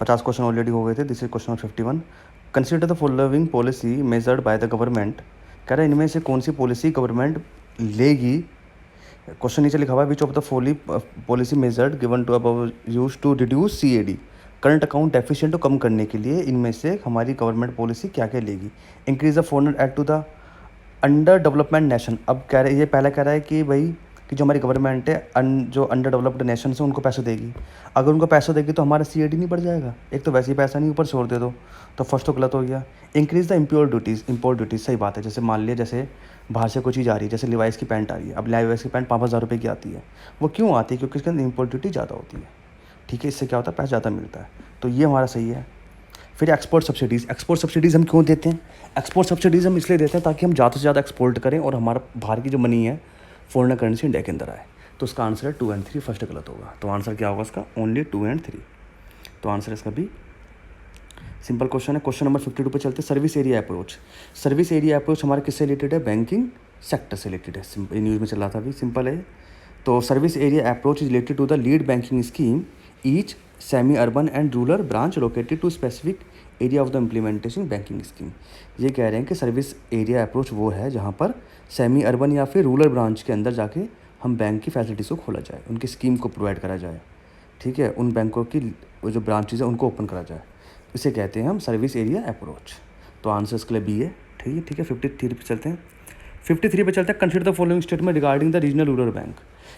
50 question already हो गए थे। This is question number 51। Consider the following policy measured by the government. कह रहा है इनमें से कौन सी पॉलिसी गवर्नमेंट लेगी। क्वेश्चन नीचे लिखा हुआ है which of the policy measured given to above use to reduce CAD, current account deficient को कम करने के लिए इनमें से हमारी गवर्नमेंट पॉलिसी क्या क्या लेगी। Increase the foreign aid to the under development nation. अब कह रहे ये पहला कह रहा है कि भाई कि जो हमारी गवर्नमेंट है जो अंडर डेवलप्ड नेशन है उनको पैसा देगी। अगर उनको पैसा देगी तो हमारा CAD नहीं बढ़ जाएगा। एक तो वैसे ही पैसा नहीं, ऊपर छोड़ दे दो, तो फर्स्ट तो गलत हो गया। इंक्रीज द इम्प्योर ड्यूटीज़, सही बात है। जैसे मान लिया जैसे बाहर से कोई चीज़ आ रही है, जैसे लिवाइस की पैंट आ रही है। अब लिवाइस की पैंट 5,000 रुपये की आती है। वो क्यों आती है? क्योंकि इसके अंदर इम्पोर्ट ड्यूटी ज़्यादा होती है। ठीक है, इससे क्या होता है, पैसा ज़्यादा मिलता है। तो ये हमारा सही है। फिर एक्सपोर्ट सब्सिडीज़ हम क्यों देते हैं? एक्सपोर्ट सब्सिडीज़ हम इसलिए देते हैं ताकि हम ज़्यादा से ज़्यादा एक्सपोर्ट करें और हमारा बाहर की जो मनी है फॉरेन करेंसी इंडिया के अंदर आए। तो उसका आंसर है 2 और 3, फर्स्ट गलत होगा। तो आंसर क्या होगा इसका? ओनली 2 और 3। तो आंसर इसका भी सिंपल क्वेश्चन है। क्वेश्चन नंबर 52 पे चलते हैं। सर्विस एरिया अप्रोच हमारा किससे रिलेटेड है? बैंकिंग सेक्टर से रिलेटेड है। न्यूज़ में चल रहा था अभी, सिंपल है। तो service area approach is related to the lead banking scheme each semi urban and rural branch located to specific area of the implementation banking scheme. ये कह रहे हैं कि सर्विस एरिया अप्रोच वो है जहाँ पर सेमी अर्बन या फिर रूरल ब्रांच के अंदर जाके हम बैंक की फैसिलिटीज़ को खोला जाए, उनकी स्कीम को प्रोवाइड करा जाए। ठीक है, उन बैंकों की जो ब्रांचेज है उनको ओपन करा जाए, इसे कहते हैं हम सर्विस एरिया अप्रोच। तो आंसर इसके लिए बी है। ठीक है 53 पे चलते हैं। 53 पे चलते हैं। Consider the following statement regarding the regional rural bank.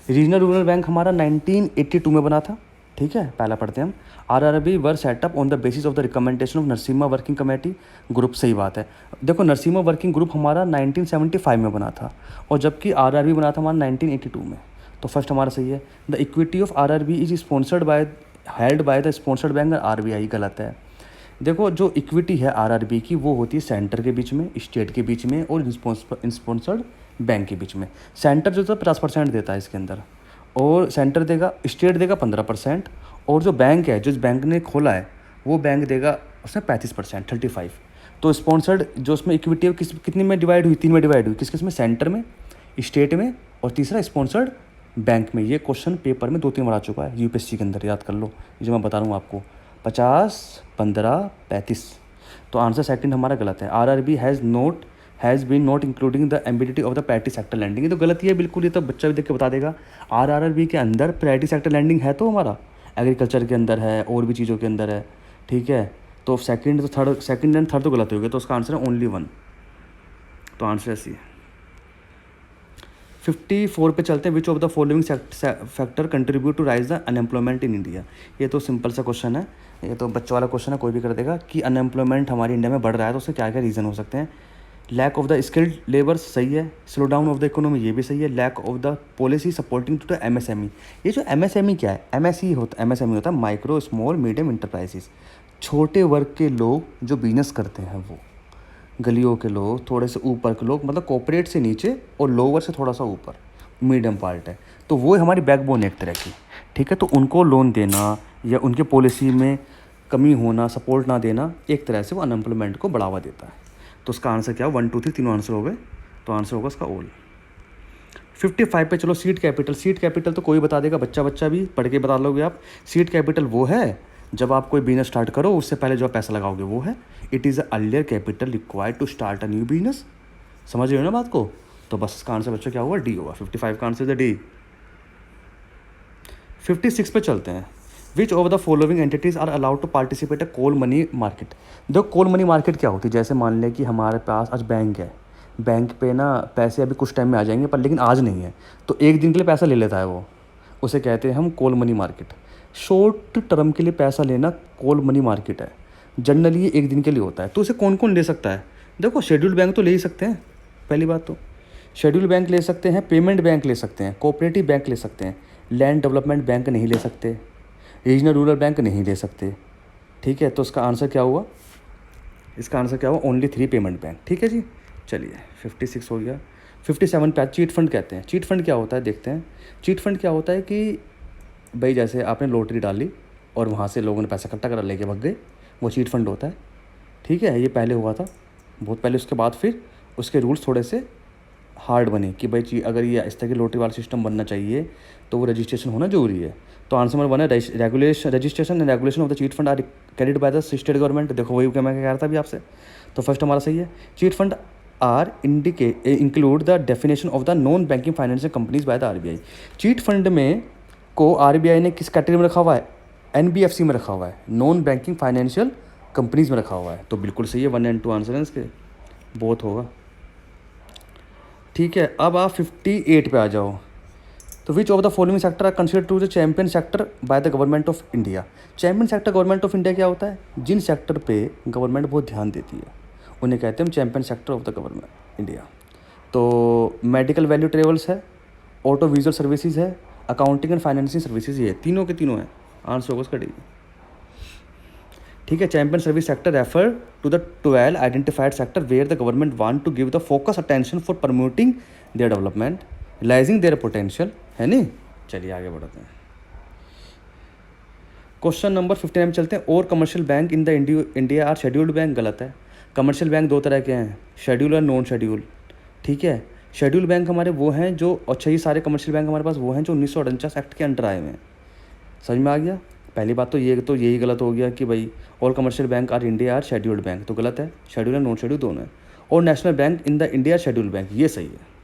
Regional rural bank हमारा 1982 में बना था। ठीक है, पहला पढ़ते हैं हम। RRB were set up on the basis of the recommendation of Narasimha working committee group. सही बात है। देखो नरसिम्हा वर्किंग ग्रुप हमारा 1975 में बना था और जबकि RRB बना था हमारा 1982 में। तो फर्स्ट हमारा सही है। The equity of RRB is sponsored by held by the sponsored bank RBI। गलत है। देखो जो इक्विटी है RRB की वो होती है सेंटर के बीच में, स्टेट के बीच में और स्पॉन्सर्ड बैंक के बीच में। सेंटर जो था 50% देता है इसके अंदर और सेंटर देगा, स्टेट देगा 15% और जो बैंक है, जिस बैंक ने खोला है वो बैंक देगा उसमें 35%, 35। तो स्पॉन्सर्ड जो उसमें इक्विटी कितनी में डिवाइड हुई? 3 में डिवाइड हुई। किस में? सेंटर में, स्टेट में और तीसरा स्पॉन्सर्ड बैंक में। ये क्वेश्चन पेपर में 2-3 बार आ चुका है UPSC के अंदर, याद कर लो। ये जो मैं बता रहा हूँ आपको 50, 15, 35। तो आंसर सेकंड हमारा गलत है। RRB has been not including the ambiguity of the priority sector lending. ये तो गलती है बिल्कुल, ये तो बच्चा भी देख के बता देगा। RRB के अंदर प्रायोरिटी सेक्टर लैंडिंग है तो हमारा एग्रीकल्चर के अंदर है और भी चीज़ों के अंदर है। ठीक है, तो सेकंड एंड थर्ड तो गलत हो गया। तो उसका आंसर है ओनली 1। तो आंसर ऐसी है। 54 पे चलते हैं। Which of the following factor contribute to rise the unemployment in India. ये तो सिंपल सा क्वेश्चन है, ये तो बच्चों वाला क्वेश्चन है, कोई भी कर देगा कि अनएम्प्लॉयमेंट हमारी इंडिया में बढ़ रहा है तो उसके क्या क्या रीज़न हो सकते हैं। Lack of the skilled labour सही है। Slow down of the economy ये भी सही है। Lack of the policy supporting to the MSME। ये जो MSME क्या है? MSME होता है माइक्रो स्मॉल मीडियम इंटरप्राइजेस। छोटे वर्ग के लोग जो बिजनेस करते हैं, वो गलियों के लोग, थोड़े से ऊपर के लोग, मतलब कॉर्पोरेट से नीचे और लोअर से थोड़ा सा ऊपर मीडियम पार्ट है, तो वो हमारी बैकबोन है एक तरह की। ठीक है, तो उनको लोन देना या उनके पॉलिसी में कमी होना, सपोर्ट ना देना, एक तरह से वो अनएम्प्लॉयमेंट को बढ़ावा देता है। तो उसका आंसर क्या? 1, 2, 3 तीनों आंसर हो गए। तो आंसर होगा उसका ऑल। 55 पे चलो। सीड कैपिटल तो कोई बता देगा, बच्चा भी पढ़ के बता लोगे आप। सीड कैपिटल वो है जब आप कोई बिजनेस स्टार्ट करो उससे पहले जो पैसा लगाओगे वो है। It is a earlier capital required to start a new business. समझ रहे हो ना बात को? तो बस इसका आंसर बच्चों क्या होगा? डी होगा। 55 का आंसर है डी। 56 पे चलते हैं। Which of the following entities are allowed to participate a call money market. देखो कॉल मनी मार्केट क्या होती है? जैसे मान लें कि हमारे पास आज बैंक है, बैंक पे ना पैसे अभी कुछ टाइम में आ जाएंगे पर लेकिन आज नहीं है, तो एक दिन के लिए पैसा ले लेता है वो, उसे कहते हैं हम call money market. Short term के लिए पैसा लेना कॉल मनी मार्केट है। जनरली ये एक दिन के लिए होता है। तो उसे कौन कौन ले सकता है? देखो शेड्यूल बैंक तो ले ही सकते हैं, पहली बात तो शेड्यूल बैंक ले सकते हैं, पेमेंट बैंक ले सकते हैं, कोऑपरेटिव बैंक ले सकते हैं, लैंड डेवलपमेंट बैंक नहीं ले सकते, रीजनल रूरल बैंक नहीं ले सकते। ठीक है, तो इसका आंसर क्या हुआ? इसका आंसर क्या हुआ? Only 3 payment bank. ठीक है जी, चलिए 56 हो गया। 57 पे चीट फंड कहते हैं। चीट फंड क्या होता है देखते हैं। चीट फंड क्या होता है कि भाई जैसे आपने लॉटरी डाली और वहाँ से लोगों ने पैसा इकट्ठा करा लेके भाग गए, वो चीट फंड होता है। ठीक है, ये पहले हुआ था बहुत पहले। उसके बाद फिर उसके रूल्स थोड़े से हार्ड बने कि भाई अगर ये इस तरह की लॉटरी वाला सिस्टम बनना चाहिए तो वो रजिस्ट्रेशन होना ज़रूरी है। तो आंसर नंबर 1 है registration and regulation of the chit fund are carried by the state government. देखो वही क्या मैं कह रहा था अभी आपसे। तो फर्स्ट हमारा सही है। Chit fund are include the definition of the non banking financial companies by the RBI. Chit fund में को आरबीआई ने किस कैटेगरी में रखा हुआ है? एनबीएफसी में रखा हुआ है, नॉन बैंकिंग फाइनेंशियल कंपनीज में रखा हुआ है। तो बिल्कुल सही है, 1 एंड 2 आंसर है इसके, बहुत होगा। ठीक है, अब आप 58 पे आ जाओ। तो which of the following sector are consider to the champion sector by the government of India. Champion sector government of India क्या होता है? जिन सेक्टर पे गवर्नमेंट बहुत ध्यान देती है उन्हें कहते हैं champion sector of the government India. तो मेडिकल वैल्यू ट्रेवल्स है, ऑटो विजुअल सर्विसेज है, अकाउंटिंग एंड फाइनेंसिंग सर्विसेज, ये तीनों के तीनों हैं। आंसर होगा उसका डी। ठीक है, champion service sector refer to the 12 identified sector where the government want to give the focus attention for promoting their development, realizing their potential, है नहीं। चलिए आगे बढ़ते हैं। क्वेश्चन नंबर 59 में चलते हैं। और commercial bank in the India are scheduled bank. गलत है। कमर्शियल बैंक दो तरह के हैं, शेड्यूल और नॉन शेड्यूल। ठीक है, शेड्यूल बैंक हमारे वो हैं जो, अच्छा ये सारे कमर्शियल बैंक हमारे पास वो हैं जो 1949 एक्ट के अंडर आए हुए हैं। समझ में आ गया। पहली बात तो यही गलत हो गया कि भाई all commercial bank are India are scheduled bank, तो गलत है। शेड्यूल और नॉन शेड्यूल दोनों है। और national bank in the India scheduled bank, ये सही है।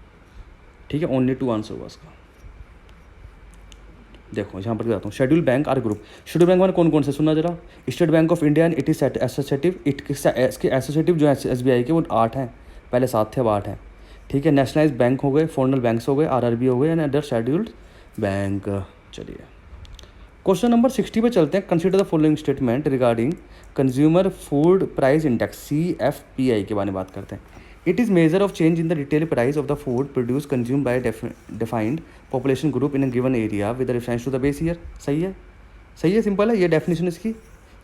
ठीक है, ओनली 2 आंसर होगा इसका। देखो यहाँ पर बताता हूँ। Schedule bank are group. Schedule bank हमारे कौन कौन से, सुनना जरा। State Bank of India and it is associative, इसके एसोसिएटिव जो है एसबीआई के वो 8 हैं, पहले 7 थे अब 8 हैं। ठीक है, नेशनलाइज बैंक हो गए, फॉर्नल बैंक्स हो गए, आरआरबी हो गए एंड अदर शेड्यूल्ड बैंक। चलिए क्वेश्चन नंबर 60 पे चलते हैं। Consider the following statement regarding consumer food price index, CFPI के बारे में बात करते हैं। It is measure of change in the retail price of the food produce consume by defined population group in a given area with reference to the base year. सही है, सही है, सिंपल है ये डेफिनेशन इसकी।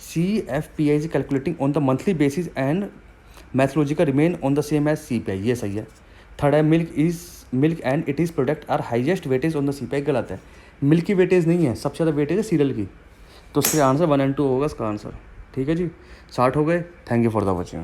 CFPI is calculating on the monthly basis and methodological remain on the same as CPI, ये सही है। थर्ड है milk and it is product are highest weightage on the CPI, गलत है। मिल्क की वेटेज नहीं है, सबसे ज़्यादा वेटेज है सीरियल की। तो उसके आंसर 1 एंड 2 होगा इसका आंसर। ठीक है जी, 60 हो गए। Thank you for the watching.